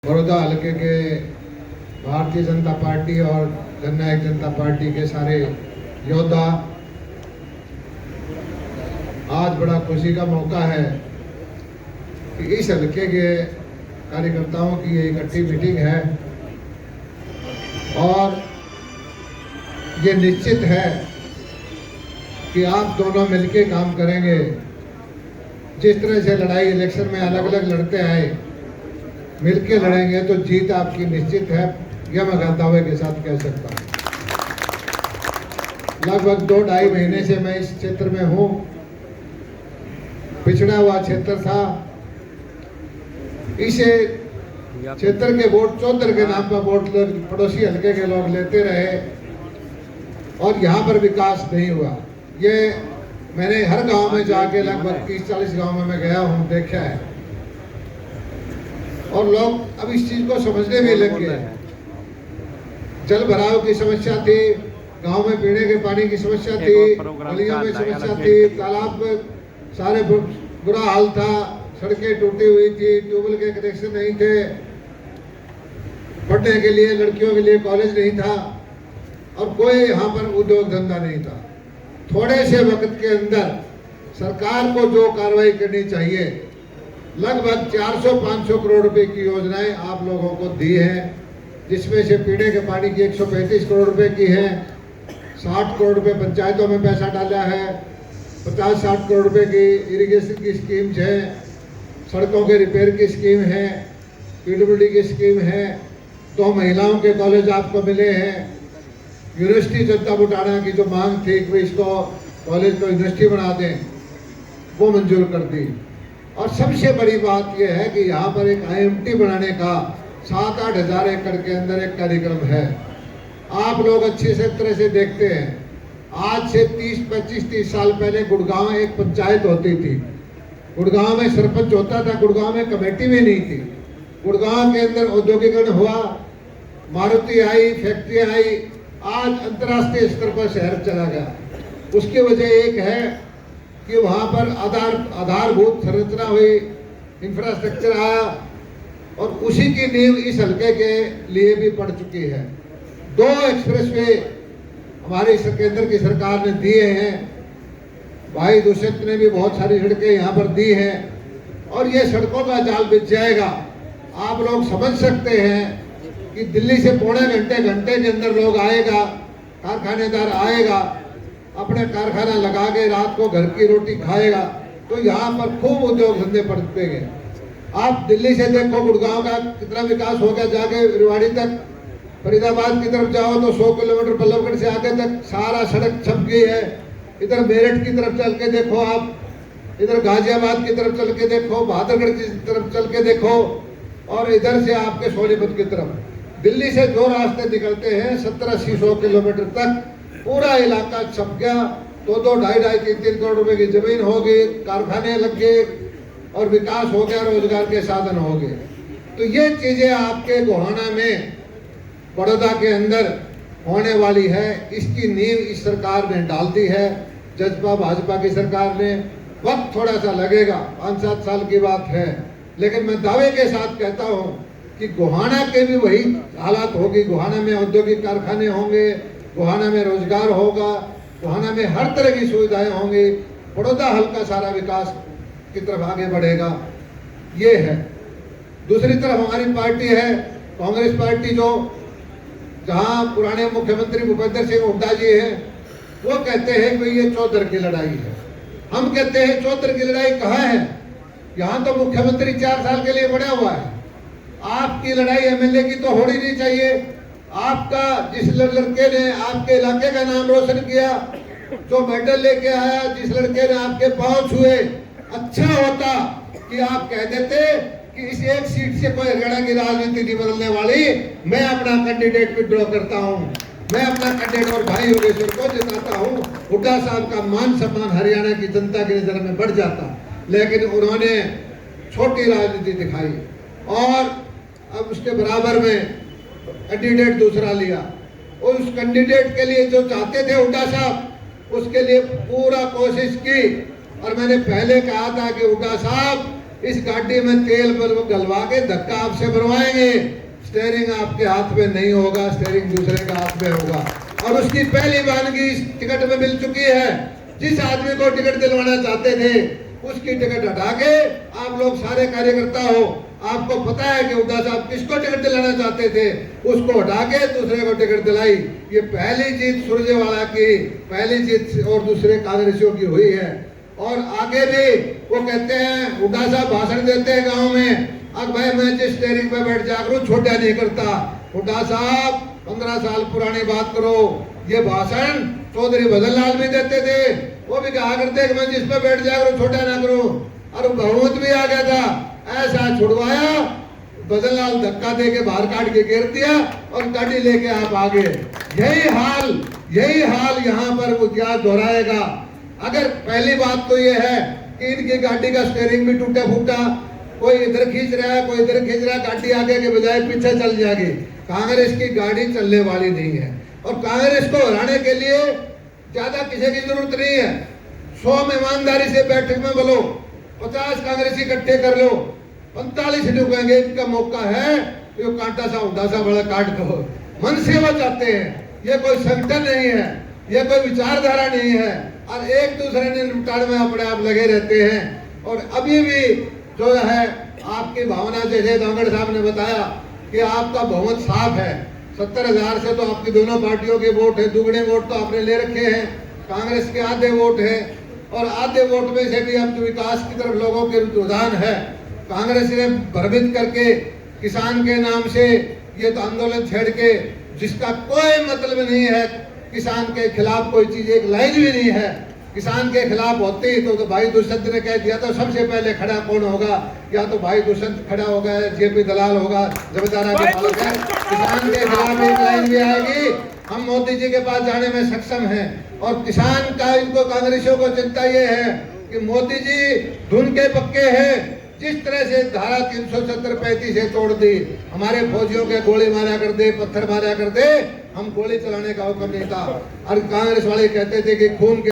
बड़ौदा हल्के के भारतीय जनता पार्टी और जननायक जनता पार्टी के सारे योद्धा, आज बड़ा खुशी का मौका है कि इस हल्के के कार्यकर्ताओं की ये इकट्ठी मीटिंग है और ये निश्चित है कि आप दोनों मिलकर काम करेंगे। जिस तरह से लड़ाई इलेक्शन में अलग अलग लड़ते आए, मिलके लड़ेंगे तो जीत आपकी निश्चित है, यह मैं दावे के साथ कह सकता हूँ। लगभग 2-2.5 महीने से मैं इस क्षेत्र में हूँ। पिछड़ा हुआ क्षेत्र था, इसे क्षेत्र के वोट चौधर के नाम पर वोट पड़ोसी हल्के के लोग लेते रहे और यहाँ पर विकास नहीं हुआ। ये मैंने हर गांव में जाके लगभग 30-40 गांव में मैं गया हूँ, देखा है और लोग अब इस चीज को समझने में लग गए। जल भराव की समस्या थी, गांव में पीने के पानी की समस्या थी, गलियों में समस्या थी, तालाब में सारे बुरा हाल था, सड़कें टूटी हुई थी, ट्यूबवेल के कनेक्शन नहीं थे, पढ़ने के लिए लड़कियों के लिए कॉलेज नहीं था और कोई यहाँ पर उद्योग धंधा नहीं था। थोड़े से वक्त के अंदर सरकार को जो कार्रवाई करनी चाहिए, लगभग 400-500 करोड़ रुपए की योजनाएं आप लोगों को दी हैं, जिसमें से पीने के पानी की 135 करोड़ रुपए की है, 60 करोड़ रुपए पंचायतों में पैसा डाला है, 50-60 करोड़ रुपए की इरिगेशन की स्कीम्स है, सड़कों के रिपेयर की स्कीम है, पीडब्ल्यूडी की स्कीम है, 2 महिलाओं के कॉलेज आपको मिले हैं, यूनिवर्सिटी जनता बुटाना की जो मांग थी कि इसको कॉलेज को यूनिवर्सिटी बना दें, वो मंजूर कर दी। और सबसे बड़ी बात यह है कि यहाँ पर एक IMT बनाने का 7-8 हज़ार एकड़ के अंदर एक कार्यक्रम है। आप लोग अच्छी से तरह से देखते हैं, आज से 30-25-30 साल पहले गुड़गांव एक पंचायत होती थी, गुड़गांव में सरपंच होता था, गुड़गांव में कमेटी भी नहीं थी। गुड़गांव के अंदर औद्योगिकरण हुआ, मारुति आई, फैक्ट्री आई, आज अंतर्राष्ट्रीय स्तर पर शहर चला गया। उसकी वजह एक है कि वहाँ पर आधारभूत संरचना हुई, इंफ्रास्ट्रक्चर आया और उसी की नींव इस हल्के के लिए भी पड़ चुकी है। 2 एक्सप्रेसवे हमारी केंद्र की सरकार ने दिए हैं, भाई दुष्यंत ने भी बहुत सारी सड़कें यहाँ पर दी हैं और ये सड़कों का जाल बिछ जाएगा। आप लोग समझ सकते हैं कि दिल्ली से पौने घंटे के अंदर लोग आएगा, कारखानेदार आएगा, अपने कारखाना लगा के रात को घर की रोटी खाएगा, तो यहाँ पर खूब उद्योग धंधे पड़ेंगे। आप दिल्ली से देखो गुड़गांव का कितना विकास हो गया, जाके रेवाड़ी तक, फरीदाबाद की तरफ जाओ तो 100 किलोमीटर बल्लभगढ़ से आगे तक सारा सड़क छप गई है। इधर मेरठ की तरफ चल के देखो, आप इधर गाजियाबाद की तरफ चल के देखो, बहादुरगढ़ की तरफ चल के देखो और इधर से आपके सोनीपत की तरफ, दिल्ली से जो रास्ते निकलते हैं 70-80-100 किलोमीटर तक पूरा इलाका छप गया। 2-2, 2.5-2.5, 3 करोड़ रुपए की जमीन हो गई, कारखाने लग गए और विकास हो गया, रोजगार के साधन हो गए। तो ये चीजें आपके गोहाना में, बड़ौदा के अंदर होने वाली है। इसकी नींव इस सरकार ने डाल दी है, जज्बा भाजपा की सरकार ने। वक्त थोड़ा सा लगेगा, 5-7 साल की बात है, लेकिन मैं दावे के साथ कहता हूँ कि गोहाना के भी वही हालात होगी। गोहाना में औद्योगिक कारखाने होंगे, गोहाना में रोजगार होगा, गोहाना में हर तरह की सुविधाएं होंगी, बड़ौदा हल्का सारा विकास की तरफ आगे बढ़ेगा। ये है। दूसरी तरफ हमारी पार्टी है कांग्रेस पार्टी, जो जहां पुराने मुख्यमंत्री भूपेंद्र सिंह हुड्डा जी हैं, वो कहते हैं कि ये चौधर की लड़ाई है। हम कहते हैं चौधर की लड़ाई कहाँ है? यहाँ तो मुख्यमंत्री 4 साल के लिए बना हुआ है। आपकी लड़ाई MLA की तो होनी नहीं चाहिए। आपका जिस लड़के ने आपके इलाके का नाम रोशन किया, जो मेडल लेके आया, जिस लड़के ने आपके पांव छुए, अच्छा होता कि आप कह देते कि इस एक सीट से कोई हरियाणा की राजनीति नहीं बदलने वाली, मैं अपना कैंडिडेट विड्रॉ करता हूं, मैं अपना कैंडिडेट और भाई योगेश्वर को जिताता हूं। हुड्डा साहब का मान सम्मान हरियाणा की जनता की नजर में बढ़ जाता, लेकिन उन्होंने छोटी राजनीति दिखाई और अब उसके बराबर में कैंडिडेट दूसरा लिया। उस कैंडिडेट के लिए जो चाहते थे हुड्डा साहब, उसके लिए पूरा कोशिश की और मैंने पहले कहा था कि हुड्डा साहब इस गाड़ी में तेल पर गलवा के धक्का आपसे भरवाएंगे। स्टेयरिंग आपके हाथ में नहीं होगा, स्टेयरिंग दूसरे के हाथ में होगा। और उसकी पहली वानगी इस टिकट में मिल चुकी है। जिस आदमी को टिकट दिलवाना चाहते थे उसकी टिकट हटा के आप लोग सारे कार्यकर्ता हो, आपको पता है कि हुड्डा साहब किसको टिकट दिलाना चाहते थे, उसको हटा के दूसरे को टिकट दिलाई। ये पहली जीत सुरजेवाला की, पहली जीत और दूसरे कांग्रेसियों की हुई है। और आगे भी वो कहते हैं, हुड्डा साहब भाषण देते हैं गाँव में, अब भाई मैं जिस स्टेयरिंग पे बैठ जा करूं छोटा नहीं करता। हुड्डा साहब 15 साल पुरानी बात करो, ये भाषण चौधरी भजन लाल भी देते थे, वो भी कहा करते कि मैं जिस पे बैठ जा करूं छोटा ना करूं। और बहुमत भी आ गया था, ऐसा छुड़वाया, भजन लाल धक्का दे के बाहर काट के घेर दिया और गाड़ी लेके आप आगे। यही हाल यहाँ पर वो क्या दोहराएगा। अगर पहली बात तो ये है कि इनकी गाड़ी का स्टेयरिंग भी टूटा फूटा, कोई इधर खींच रहा है, कोई इधर खींच रहा है, गाड़ी आगे के बजाय पीछे चल जाएगी। कांग्रेस की गाड़ी चलने वाली नहीं है। और कांग्रेस को हराने के लिए ज्यादा किसी की जरूरत नहीं है। 100 में ईमानदारी से बैठक में बोलो, 50 कांग्रेसी इकट्ठे कर लो, 45 ढुकेंगे। इनका मौका है तो कांटा सा हुड्डा सा बड़ा काट दो। मन सेवा चाहते हैं, ये कोई संगठन नहीं है, ये कोई विचारधारा नहीं है। और एक दूसरे ने लुटाने में अपने आप लगे रहते हैं। और अभी भी जो है आपकी भावना, जैसे दांगड़ साहब ने बताया कि आपका बहुमत साफ है। 70,000 से तो आपकी दोनों पार्टियों के वोट है, दुगने वोट तो आपने ले रखे हैं। कांग्रेस के आधे वोट है और आधे वोट में से भी अब विकास की तरफ लोगों के रुझान है। कांग्रेस ने भ्रमित करके किसान के नाम से ये तो आंदोलन छेड़ के, जिसका कोई मतलब नहीं है, किसान के खिलाफ कोई चीज एक लाइन भी नहीं है। किसान के खिलाफ होते ही तो भाई दुष्यंत ने कह दिया तो सबसे पहले खड़ा कौन होगा, या तो भाई दुष्यंत खड़ा होगा, जेपी दलाल होगा, जमींदारा के बालक है। किसान के खिलाफ एक लाइन भी आएगी, हम मोदी जी के पास जाने में सक्षम हैं। और किसान का, इनको कांग्रेसियों को चिंता ये है कि मोदी जी धुन के पक्के हैं। जिस तरह से धारा 370-35 से तोड़ दी, हमारे फौजियों के गोली मारा कर दे, पत्थर मारा कर दे, हम गोली चलाने का हुक्म नहीं था। और कांग्रेस वाले कहते थे कि खून के